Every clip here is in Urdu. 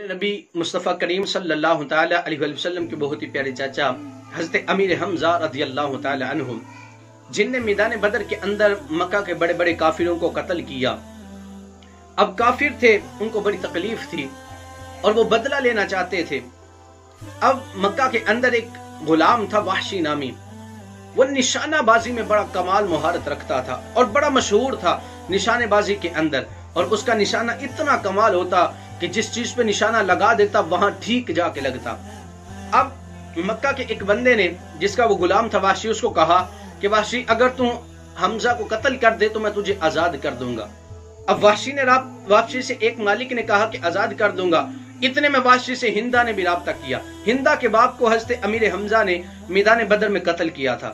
میرے نبی مصطفیٰ کریم صلی اللہ تعالی علیہ وسلم کے بہت ہی پیارے چاچا حضرت امیر حمزہ رضی اللہ تعالی عنہ، جن نے میدان بدر کے اندر مکہ کے بڑے بڑے کافروں کو قتل کیا۔ اب کافر تھے، ان کو بڑی تکلیف تھی اور وہ بدلہ لینا چاہتے تھے۔ اب مکہ کے اندر ایک غلام تھا وحشی نامی، وہ نشانہ بازی میں بڑا کمال مہارت رکھتا تھا اور بڑا مشہور تھا نشانے بازی کے اندر، اور اس کا نشانہ اتنا کمال ہوتا کہ جس چیز پہ نشانہ لگا دیتا وہاں ٹھیک جا کے لگتا۔ اب مکہ کے ایک بندے نے، جس کا وہ غلام تھا وحشی، اس کو کہا کہ وحشی اگر تم حمزہ کو قتل کر دے تو میں تجھے آزاد کر دوں گا۔ اب وحشی سے ایک مالک نے کہا کہ آزاد کر دوں گا، اتنے میں وحشی سے ہندا نے بھی رابطہ کیا۔ ہندا کے باپ کو حضرت امیر حمزہ نے میدان بدر میں قتل کیا تھا۔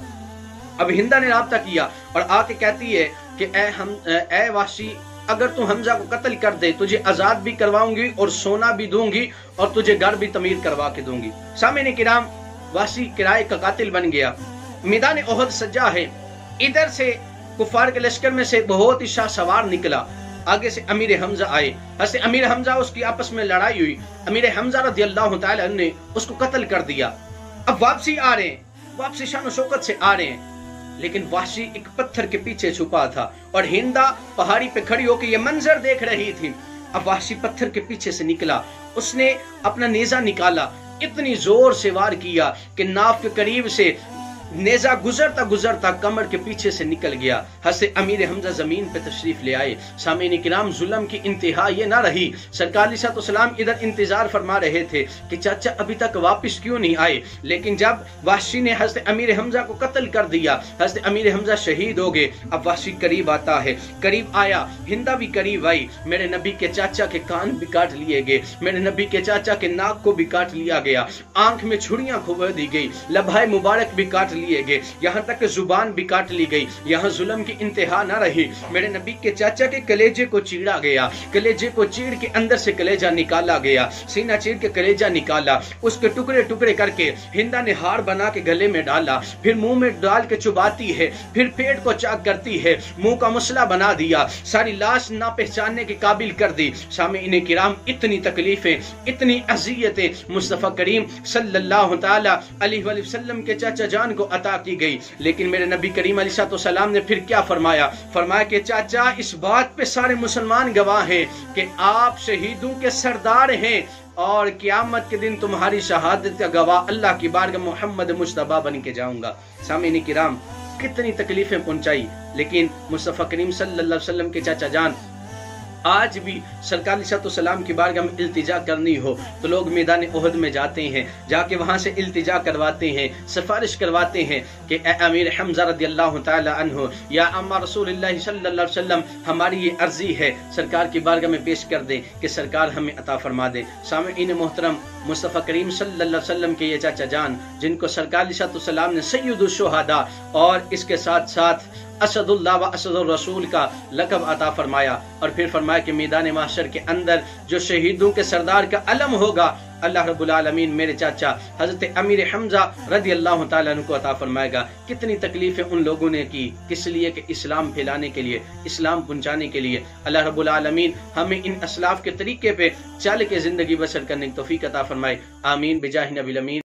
اب ہندا نے رابطہ کیا اور آ کے کہتی ہے کہ اے وحشی، اگر تم حمزہ کو قتل کر دے تجھے آزاد بھی کرواؤں گی اور سونا بھی دوں گی اور تجھے گھر بھی تعمیر کروا کے دوں گی۔ سامعین کرام، وحشی کرائے کا قاتل بن گیا۔ میدان احد سجا ہے، ادھر سے کفار کے لشکر میں سے بہت ہی شاہ سوار نکلا، آگے سے امیر حمزہ آئے، حضرت امیر حمزہ اس کی آپس میں لڑائی ہوئی، امیر حمزہ رضی اللہ تعالی عنہ نے اس کو قتل کر دیا۔ اب واپسی آ رہے ہیں، واپسی شان و شوکت سے آ رہے ہیں، لیکن وحشی ایک پتھر کے پیچھے چھپا تھا اور ہندا پہاڑی پہ کھڑی ہو کے یہ منظر دیکھ رہی تھی۔ اب وحشی پتھر کے پیچھے سے نکلا، اس نے اپنا نیزہ نکالا، اتنی زور سے وار کیا کہ ناف کے قریب سے نیزہ گزرتا گزرتا کمر کے پیچھے سے نکل گیا۔ حضرت امیر حمزہ زمین پہ تشریف لے آئے۔ سامعین کرام، ظلم کی انتہا یہ نہ رہی، سرکار علیہ السلام ادھر انتظار فرما رہے تھے کہ چاچا ابھی تک واپس کیوں نہیں آئے، لیکن جب وحشی نے حضرت امیر حمزہ کو قتل کر دیا، حضرت امیر حمزہ شہید ہو گئے۔ اب وحشی قریب آتا ہے، قریب آیا، ہندا بھی قریب آئی، میرے نبی کے چاچا کے کان بھی کاٹ لیے گئے، میرے نبی کے چاچا کے ناک کو بھی کاٹ لیا گیا، آنکھ میں چھڑیاں کھو دی گئی، لبھائے مبارک بھی کاٹ لیے گئے، یہاں تک کہ زبان بھی کاٹ لی گئی۔ یہاں ظلم کی انتہا نہ رہی، میرے نبی کے چاچا کے کلیجے کو چیڑا گیا، کلیجے کو چیڑ کے اندر سے کلیجہ نکالا گیا، سینہ چیڑ کے کلیجہ نکالا، اس کے ٹکڑے ٹکڑے کر کے ہندا نے ہار بنا کے گلے میں ڈالا، پھر منہ میں ڈال کے چباتی ہے، پھر پیٹ کو چاک کرتی ہے، منہ کا مسئلہ بنا دیا، ساری لاش نہ پہچاننے کے قابل کر دی۔ سامعین کرام، اتنی تکلیفیں، اتنی اذیتیں مصطفیٰ کریم صلی اللہ تعالی علیہ وسلم کے چاچا جان کو عطا کی گئی، لیکن میرے نبی کریم علیہ السلام نے پھر کیا فرمایا؟ فرمایا کہ چاچا، اس بات پہ سارے مسلمان گواہ ہیں کہ آپ شہیدوں کے سردار ہیں اور قیامت کے دن تمہاری شہادت کا گواہ اللہ کی بارگاہ محمد مصطفیٰ بن کے جاؤں گا۔ سامعین کرام، کتنی تکلیفیں پہنچائی، لیکن مصطفیٰ کریم صلی اللہ علیہ وسلم کے چاچا جان، آج بھی سرکار علیہ السلام کی بارگاہ میں التجا کرنی ہو تو لوگ میدان احد میں جاتے ہیں، جا کے وہاں سے التجا کرواتے ہیں، سفارش کرواتے ہیں کہ اے امیر حمزہ رضی اللہ تعالی عنہ، یا اما رسول اللہ صلی اللہ علیہ وسلم، ہماری یہ عرضی ہے سرکار کی بارگاہ میں پیش کر دیں کہ سرکار ہمیں عطا فرما دے۔ سامعین محترم، مصطفیٰ کریم صلی اللہ علیہ وسلم کے یہ چاچا جان، جن کو سرکار علیہ السلام نے سید الشہداء اور اس کے ساتھ ساتھ اسد اللہ و اسد الرسول کا لقب عطا فرمایا، اور پھر فرمایا کہ میدان محشر کے اندر جو شہیدوں کے سردار کا علم ہوگا، اللہ رب العالمین میرے چاچا حضرت امیر حمزہ رضی اللہ تعالیٰ عنہ کو عطا فرمائے گا۔ کتنی تکلیفیں ان لوگوں نے کی، کس لیے؟ کہ اسلام پھیلانے کے لیے، اسلام پہنچانے کے لیے۔ اللہ رب العالمین ہمیں ان اسلاف کے طریقے پہ چل کے زندگی بسر کرنے کی توفیق عطا فرمائے، آمین بجاہ نبی الامین۔